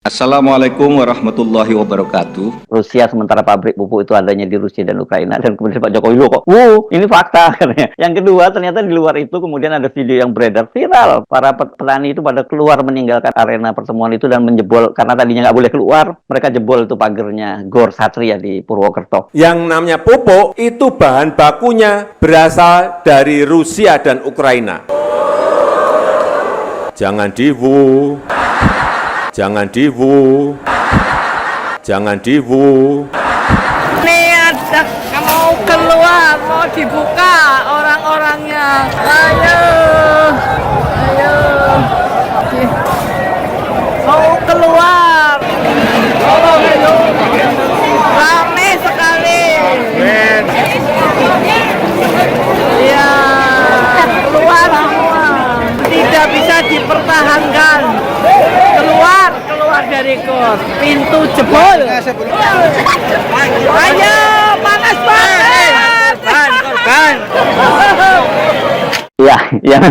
Assalamualaikum warahmatullahi wabarakatuh. Rusia sementara pabrik pupuk itu adanya di Rusia dan Ukraina, dan kemudian Pak Jokowi loh kok, ini fakta katanya. Yang kedua, ternyata di luar itu kemudian ada video yang beredar viral. Para petani itu pada keluar meninggalkan arena pertemuan itu dan menjebol, karena tadinya nggak boleh keluar, mereka jebol itu pagernya Gor Satria di Purwokerto. Yang namanya pupuk itu bahan bakunya berasal dari Rusia dan Ukraina. Jangan diwu. Jangan diwu. Jangan diwu. Ini ada mau keluar, mau dibuka orang-orangnya. Ayo, ayo. Mau keluar. Rame sekali. Iya, keluar semua. Tidak bisa dipertahankan. Keluar dari kos, pintu jebol. Ayo, panas banget. Korban. Ya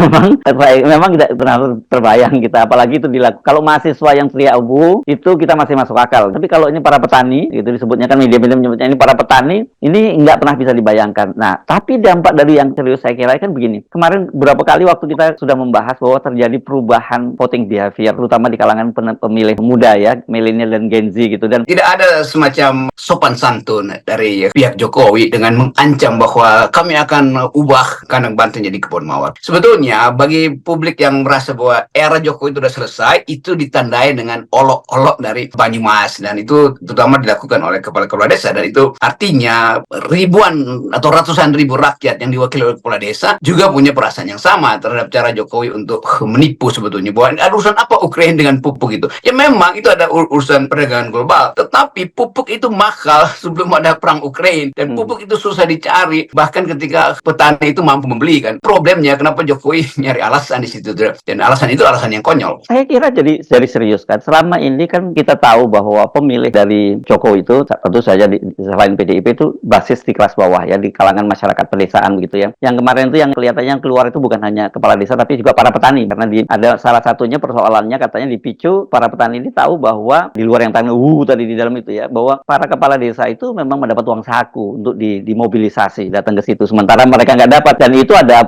memang tidak pernah terbayang kita, apalagi itu dilakukan. Kalau mahasiswa yang teriak abu itu kita masih masuk akal. Tapi kalau ini para petani, itu disebutnya kan media-media menyebutnya ini para petani, ini nggak pernah bisa dibayangkan. Nah, tapi dampak dari yang serius saya kira kan begini. Kemarin beberapa kali waktu kita sudah membahas bahwa terjadi perubahan voting behavior, terutama di kalangan pemilih muda ya, milenial dan Gen Z gitu. Dan tidak ada semacam sopan santun dari pihak Jokowi dengan mengancam bahwa kami akan ubah kandang banteng jadi kebun mawar. Sebetulnya bagi publik yang merasa bahwa era Jokowi itu sudah selesai, itu ditandai dengan olok-olok dari Banyumas, dan itu terutama dilakukan oleh kepala-kepala desa, dan itu artinya ribuan atau ratusan ribu rakyat yang diwakili oleh kepala desa juga punya perasaan yang sama terhadap cara Jokowi untuk menipu sebetulnya bahwa ada urusan apa Ukraina dengan pupuk itu. Ya memang itu ada urusan perdagangan global, tetapi pupuk itu mahal sebelum ada perang Ukraina, dan pupuk itu susah dicari bahkan ketika petani itu mampu membeli kan. Problemnya kenapa Jokowi nyari alasan di situ, dan alasan itu alasan yang konyol. Saya kira jadi serius kan. Selama ini kan kita tahu bahwa pemilih dari Jokowi itu tentu saja selain PDIP itu basis di kelas bawah ya, di kalangan masyarakat pedesaan begitu ya. Yang kemarin itu yang kelihatannya keluar itu bukan hanya kepala desa tapi juga para petani, karena ada salah satunya persoalannya katanya dipicu para petani ini tahu bahwa di luar yang tadi di dalam itu ya, bahwa para kepala desa itu memang mendapat uang saku untuk dimobilisasi datang ke situ, sementara mereka nggak dapat. Dan itu ada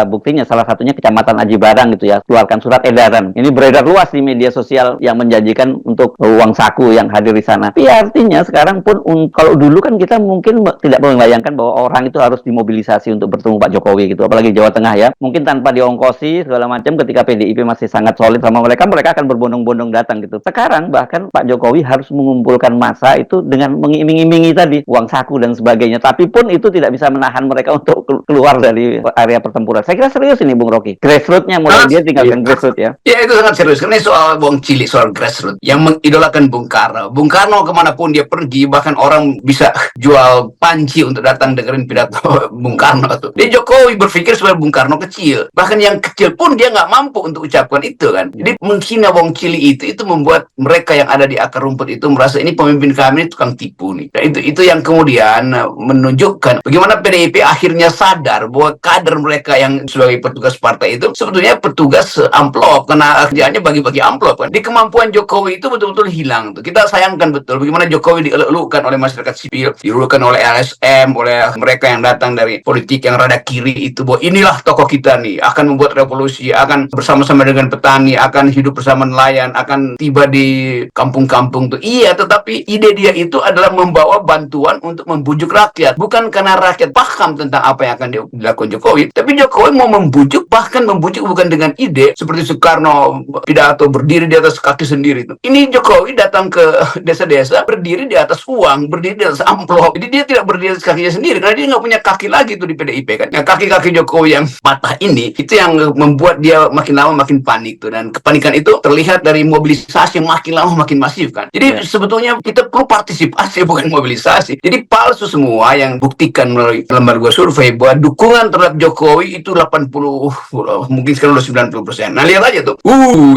buktinya, salah satunya Kecamatan Aji Barang gitu ya, keluarkan surat edaran. Ini beredar luas di media sosial yang menjanjikan untuk uang saku yang hadir di sana. Tapi artinya sekarang pun kalau dulu kan kita mungkin tidak membayangkan bahwa orang itu harus dimobilisasi untuk bertemu Pak Jokowi gitu, apalagi Jawa Tengah ya. Mungkin tanpa diongkosi segala macam, ketika PDIP masih sangat solid sama mereka akan berbondong-bondong datang gitu. Sekarang bahkan Pak Jokowi harus mengumpulkan massa itu dengan mengiming-imingi tadi uang saku dan sebagainya. Tapi pun itu tidak bisa menahan mereka untuk keluar dari area pertempuran. Saya kira serius ini Bung Rocky. Grassroots-nya mulai dia tinggalkan grassroots ya. Ya itu sangat serius. Karena ini soal wong cilik, soal grassroots yang mengidolakan Bung Karno. Bung Karno kemanapun dia pergi, bahkan orang bisa jual panci untuk datang dengerin pidato Bung Karno tuh. Dia Jokowi berpikir supaya Bung Karno kecil. Bahkan yang kecil pun dia nggak mampu untuk ucapkan itu kan. Jadi menghina wong cilik itu membuat mereka yang ada di akar rumput itu merasa ini pemimpin kami ini tukang tipu nih. Dan itu yang kemudian menunjukkan bagaimana PDIP akhirnya sadar bahwa kader mereka yang sebagai petugas partai itu sebetulnya petugas amplop, karena kerjaannya bagi-bagi amplop kan. Di kemampuan Jokowi itu betul-betul hilang tuh. Kita sayangkan betul bagaimana Jokowi dieluk-elukan oleh masyarakat sipil, dieluk-elukan oleh LSM, oleh mereka yang datang dari politik yang rada kiri itu, bahwa inilah tokoh kita nih, akan membuat revolusi, akan bersama-sama dengan petani, akan hidup bersama nelayan, akan tiba di kampung-kampung tuh. Iya, tetapi ide dia itu adalah membawa bantuan untuk membujuk rakyat, bukan karena rakyat paham tentang apa yang akan dilakukan Jokowi, tapi Jokowi mau membujuk, bahkan membujuk bukan dengan ide seperti Soekarno pidato berdiri di atas kaki sendiri itu. Ini Jokowi datang ke desa-desa berdiri di atas uang, berdiri di atas amplop. Jadi dia tidak berdiri di atas kakinya sendiri karena dia nggak punya kaki lagi tuh di PDIP kan. Nah, kaki-kaki Jokowi yang patah ini itu yang membuat dia makin lama makin panik tuh, dan kepanikan itu terlihat dari mobilisasi yang makin lama makin masif kan. Jadi sebetulnya kita perlu partisipasi bukan mobilisasi. Jadi palsu semua yang buktikan melalui lembaga survei bahwa dukungan terhadap Jokowi itu 80, mungkin sekarang udah 90%. Nah, lihat aja tuh.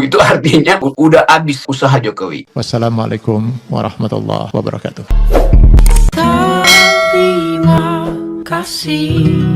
Itu artinya udah habis usaha Jokowi. Wassalamualaikum warahmatullahi wabarakatuh. Terima kasih.